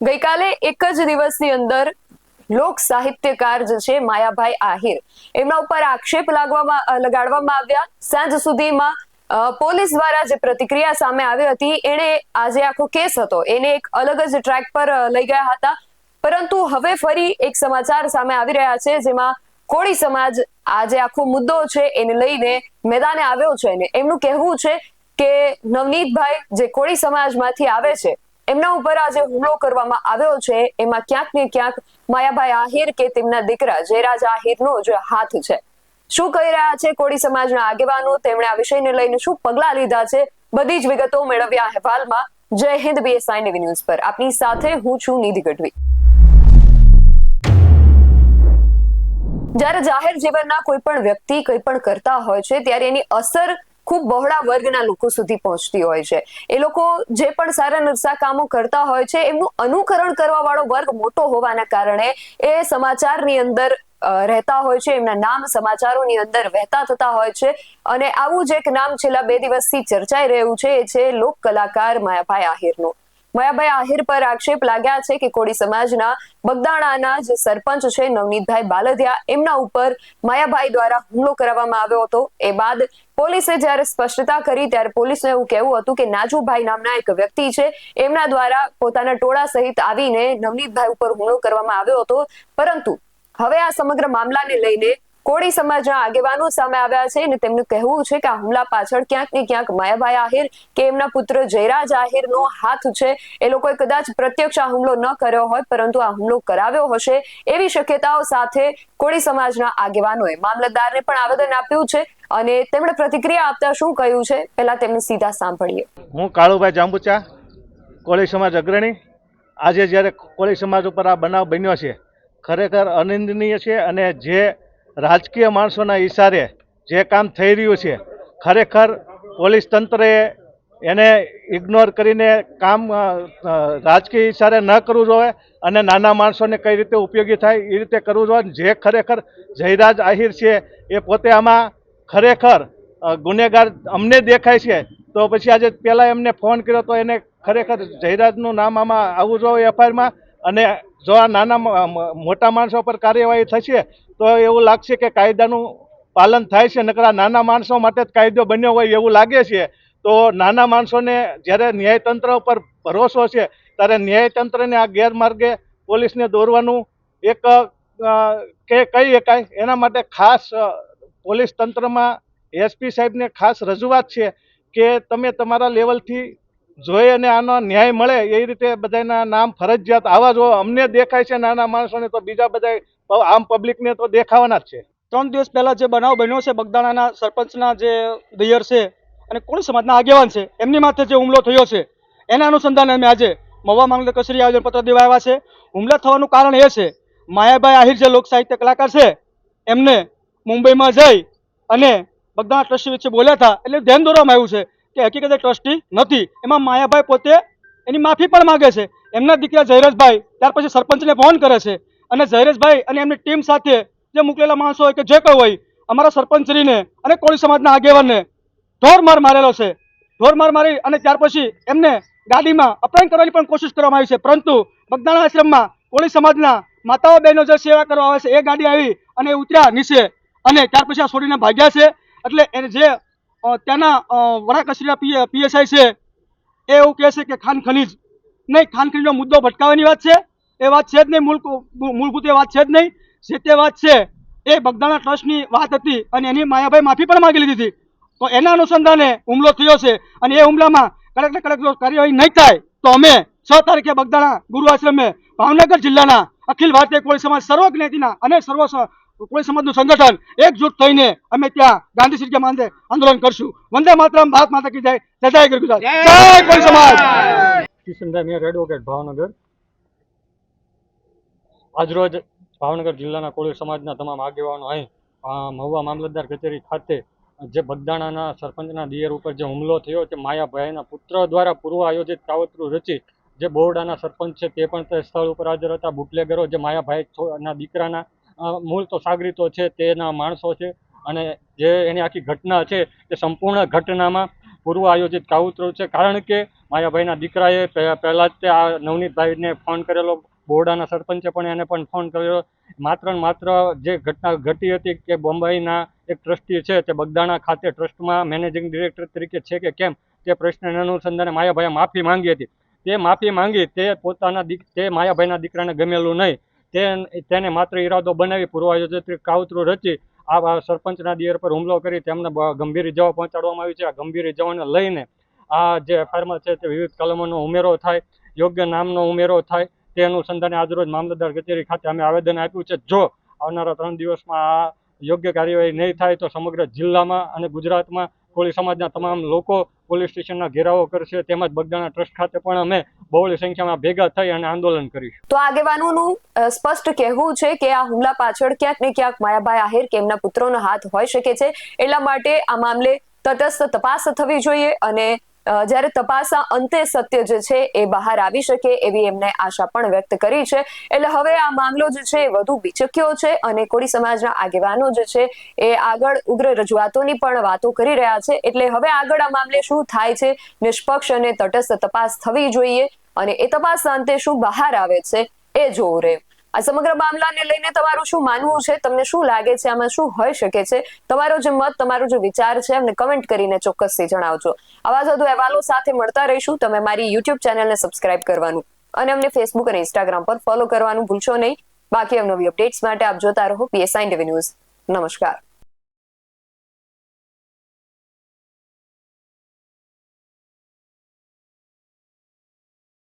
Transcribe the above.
ગઈકાલે એક જ દિવસની અંદર લોક સાહિત્યકાર જે છે માયાભાઈ આહિર એમના ઉપર આક્ષેપ લગાડવામાં આવ્યા. સાંજ સુધીમાં પોલીસ દ્વારા જે પ્રતિક્રિયા સામે આવી હતી એને આજે આખો કેસ હતો એને એક અલગ જ ટ્રેક પર લઈ ગયા હતા. પરંતુ હવે ફરી એક સમાચાર સામે આવી રહ્યા છે જેમાં કોળી સમાજ આજે આખો મુદ્દો છે એને લઈને મેદાને આવ્યો છે અને એમનું કહેવું છે કે નવનીતભાઈ જે કોળી સમાજમાંથી આવે છે એમના ઉપર આજે હુમલો કરવામાં આવ્યો છે એમાં ક્યાંક ને ક્યાંક માયાભાઈ આહિર કે તેમના દીકરા જયરાજ આહિરનો જે હાથ છે. શું કહી રહ્યા છે કોળી સમાજના આગેવાનો, તેમણે આ વિષયને લઈને શું પગલા લીધા છે, બધી જ વિગતો મેળવ્યા અહેવાલમાં. જય હિન્દ BSI ટીવી ન્યૂઝ પર આપની સાથે હું છું નિધિ ગઢવી. જ્યારે જાહેર જીવનના કોઈ પણ વ્યક્તિ કંઈ પણ કરતા હોય છે ત્યારે એની અસર ખૂબ બહોળા વર્ગના લોકો સુધી પહોંચતી હોય છે. એ લોકો જે પણ સારા નરસા કામો કરતા હોય છે એમનું અનુકરણ કરવા વાળો વર્ગ મોટો હોવાના કારણે એ સમાચારની અંદર રહેતા હોય છે, એમના નામ સમાચારોની અંદર વહેતા થતા હોય છે. અને આવું જ એક નામ છેલ્લા 2 દિવસથી ચર્ચાઈ રહ્યું છે એ છે લોક કલાકાર માયાભાઈ આહિરનું. માયાભાઈ આહિર પર આક્ષેપ લાગ્યા છે કે કોળી સમાજના બગદાણાના જે સરપંચ છે નવનીતભાઈ બાલદિયા એમના ઉપર માયાભાઈ દ્વારા હુમલો કરવામાં આવ્યો હતો. એ બાદ પોલીસે જ્યારે સ્પષ્ટતા કરી ત્યારે પોલીસનું એવું કહેવું હતું કે નાજુભાઈ નામના એક વ્યક્તિ છે એમના દ્વારા પોતાના ટોળા સહિત આવીને નવનીતભાઈ ઉપર હુમલો કરવામાં આવ્યો હતો. પરંતુ હવે આ સમગ્ર મામલાને લઈને કોળી સમાજના આગેવાનો સામે આવ્યા છે અને તેમનું કહેવું છે કે આ હુમલા પાછળ ક્યાંક ને ક્યાંક માયાભાઈ આહિર કે એમના પુત્ર જયરાજ આહિરનો હાથ છે. એ લોકોએ કદાચ પ્રત્યક્ષ આ હુમલો ન કર્યો હોય પરંતુ આ હુમલો કરાવ્યો હશે એવી શક્યતાઓ સાથે કોળી સમાજના આગેવાનોએ મામલતદારને પણ આવેદન આપ્યું છે અને તેમણે પ્રતિક્રિયા આપતા શું કહ્યું છે પહેલા તેમને સીધા સાંભળીએ. હું કાળુભાઈ જાંબુચા, કોળી સમાજ અગ્રણી. આજે જ્યારે કોળી સમાજ ઉપર આ બનાવ બન્યો છે ખરેખર અનિંદનીય છે અને જે રાજકીય માણસોના ઈશારે જે કામ થઈ રહ્યું છે ખરેખર પોલીસ તંત્રએ એને ઇગ્નોર કરીને કામ રાજકીય ઈશારે ન કરવું જોઈએ અને નાના માણસોને કઈ રીતે ઉપયોગી થાય એ રીતે કરવું જોઈએ. જે ખરેખર જયરાજ આહિર છે એ પોતે આમાં ખરેખર ગુનેગાર અમને દેખાય છે તો પછી આજે પહેલાં એમને ફોન કર્યો તો એને ખરેખર જયરાજનું નામ આમાં આવવું જોઈએ FIRમાં. અને જો આ નાના મોટા માણસો પર કાર્યવાહી થશે તો એવું લાગશે કે કાયદાનું પાલન થાય છે. નકર નાના માણસો માટે જ કાયદો બન્યો હોય એવું લાગે છે. તો નાના માણસોને જ્યારે ન્યાયતંત્ર ઉપર ભરોસો છે ત્યારે ન્યાયતંત્રને આ ગેરમાર્ગે પોલીસને દોરવાનું એક કે કહી શકાય. એના માટે ખાસ પોલીસ તંત્રમાં SP સાહેબને ખાસ રજૂઆત છે કે તમે તમારા લેવલથી જોઈ અને આનો ન્યાય મળે એ રીતે બધાના નામ ફરજિયાત આવા જો અમને દેખાય છે નાના માણસોને તો બીજા બધા આમ પબ્લિકને તો દેખાવાના જ છે. 3 દિવસ પહેલા જે બનાવ બન્યો છે બગદાણાના સરપંચના જે દૈયર છે અને કોળી સમાજના આગેવાન છે એમની માથે જે હુમલો થયો છે એના અનુસંધાને અમે આજે મહુવા મામલતદાર કચેરી આવેદનપત્ર દેવા આવ્યા છે. હુમલા થવાનું કારણ એ છે માયાભાઈ આહિર જે લોક સાહિત્ય કલાકાર છે એમને મુંબઈમાં જઈ અને બગદાણા ટ્રસ્ટી વચ્ચે બોલ્યા હતા એટલે ધ્યાન દોરવામાં આવ્યું છે કે હકીકતે ટ્રસ્ટી નથી. એમાં માયાભાઈ પોતે એની માફી પણ માગે છે. એમના દીકરા જયરાજભાઈ ત્યાર પછી સરપંચને ફોન કરે છે અને જયરાજભાઈ અને એમની ટીમ સાથે જે મોકલેલા માણસો હોય કે જે કોઈ હોય અમારા સરપંચશ્રીને અને કોળી સમાજના આગેવાનને ઢોરમાર મારેલો છે. ઢોરમાર મારી અને ત્યાર પછી એમને ગાડીમાં અપહરણ કરવાની પણ કોશિશ કરવામાં આવી છે. પરંતુ બગદાણા આશ્રમમાં કોળી સમાજના માતાઓ બહેનો જે સેવા કરવા આવે છે એ ગાડી આવી અને ઉતર્યા નીચે અને ત્યાર પછી આ છોડીને ભાગ્યા છે. એટલે એને જે ત્યાંના વડા કચેરીના PSI છે એ એવું કહે છે કે ખાન ખનીજ નહીં, ખાન ખનીજનો મુદ્દો ભટકાવવાની વાત છે. એ વાત છે જ નહીં, મૂળભૂત એ વાત છે જ નહીં. જે તે વાત છે એ બગદાણા ટ્રસ્ટની વાત હતી અને એની માયાભાઈ માફી પણ માગી લીધી હતી. તો એના અનુસંધાને હુમલો થયો છે અને એ હુમલામાં કડક જો કાર્યવાહી નહીં થાય તો અમે 6 તારીખે બગદાણા ગુરુ આશ્રમે ભાવનગર જિલ્લાના અખિલ ભારતીય કોળી સમાજ સર્વ જ્ઞાતિના અને સર્વ કોળી સમાજનું સંગઠન એકજૂટ થઈને અમે ત્યાં ગાંધી સિરકે માંદે આંદોલન કરશું. વંદે માતરમ, ભારત માતા કી જય, જય ગુજરાત, જય કોળી સમાજ. Kishanbhai mayor advocate Bhavnagar. આજરોજ ભાવનગર જિલ્લાના કોળી સમાજના તમામ આગેવાનો અહીં મહુવા મામલતદાર કચેરી ખાતે જે બગદાણાના સરપંચના દિયર ઉપર જે હુમલો થયો છે માયાભાઈના પુત્ર દ્વારા પૂર્વ આયોજિત કાવતરું રચી જે બોરડાના સરપંચ છે તે પણ તે સ્થળ ઉપર હાજર હતા. બુટલેગરો જે માયાભાઈના દીકરાના મૂળ તો સાગરીતો છે તેના માણસો છે અને જે એની આખી ઘટના છે તે સંપૂર્ણ ઘટનામાં પૂર્વ આયોજિત કાવતરું છે. કારણ કે માયાભાઈના દીકરાએ પહેલાં જ તે આ નવનીતભાઈને ફોન કરેલો, બોરડાના સરપંચે પણ એને પણ ફોન કર્યો. માત્ર ને માત્ર જે ઘટના ઘટી હતી કે બોમ્બેના એક ટ્રસ્ટી છે તે બગદાણા ખાતે ટ્રસ્ટમાં મેનેજિંગ ડિરેક્ટર તરીકે છે કે કેમ, તે પ્રશ્નને અનુસંધાને માયાભાઈએ માફી માંગી હતી. તે માફી માંગી તે તે માયાભાઈના દીકરાને ગમેલું નહીં. તેને માત્ર ઈરાદો બનાવી પૂર્વ આયોજિત કાવતરું રચી આ સરપંચના દિયર પર હુમલો કરી તેમને ગંભીર ઇજાઓ પહોંચાડવામાં આવી છે. આ ગંભીર ઇજાઓને લઈને આ જે એફઆઈઆરમાં છે તે વિવિધ કલમોનો ઉમેરો થાય, યોગ્ય નામનો ઉમેરો થાય, તે અનુસંધાને આજરોજ મામલતદાર કચેરી ખાતે અમે આવેદન આપ્યું છે. જો આવનારા 3 દિવસમાં આ યોગ્ય કાર્યવાહી નહીં થાય તો સમગ્ર જિલ્લામાં અને ગુજરાતમાં કોળી સમાજના તમામ લોકો પોલીસ સ્ટેશનના ઘેરાવો કરશે. તેમજ બગદાણા ટ્રસ્ટ ખાતે પણ અમે બહોળી સંખ્યામાં ભેગા થઈ અને આંદોલન કરીશું. તો આગેવાનોનું સ્પષ્ટ કહેવું છે કે આ હુમલા પાછળ ક્યાંક ને ક્યાંક માયાભાઈ આહિર કે એમના પુત્રોનો હાથ હોઈ શકે છે. એટલા માટે આ મામલે તટસ્થ તપાસ થવી જોઈએ અને જ્યારે તપાસના અંતે સત્ય જે છે એ બહાર આવી શકે એવી એમને આશા પણ વ્યક્ત કરી છે. એટલે હવે આ મામલો જે છે એ વધુ બીચક્યો છે અને કોળી સમાજના આગેવાનો જે છે એ આગળ ઉગ્ર રજૂઆતોની પણ વાતો કરી રહ્યા છે. એટલે હવે આગળ આ મામલે શું થાય છે, નિષ્પક્ષ અને તટસ્થ તપાસ થવી જોઈએ અને એ તપાસના અંતે શું બહાર આવે છે એ જોવું રહે. આ સમગ્ર મામલાને લઈને તમારું શું માનવું છે? તમને શું લાગે છે આમાં શું હોઈ શકે છે? તમારો જે મત, તમારો જે વિચાર છે અમને કમેન્ટ કરીને ચોક્કસથી જણાવજો. આવા જ વધુ અહેવાલો સાથે મળતા રહીશું. તમે મારી યુટ્યુબ ચેનલને સબસ્ક્રાઇબ કરવાનું અને અમને ફેસબુક અને ઇન્સ્ટાગ્રામ પર ફોલો કરવાનું ભૂલશો નહીં. બાકી નવી અપડેટ્સ માટે આપ જોતા રહો PSI TV ન્યૂઝ. નમસ્કાર.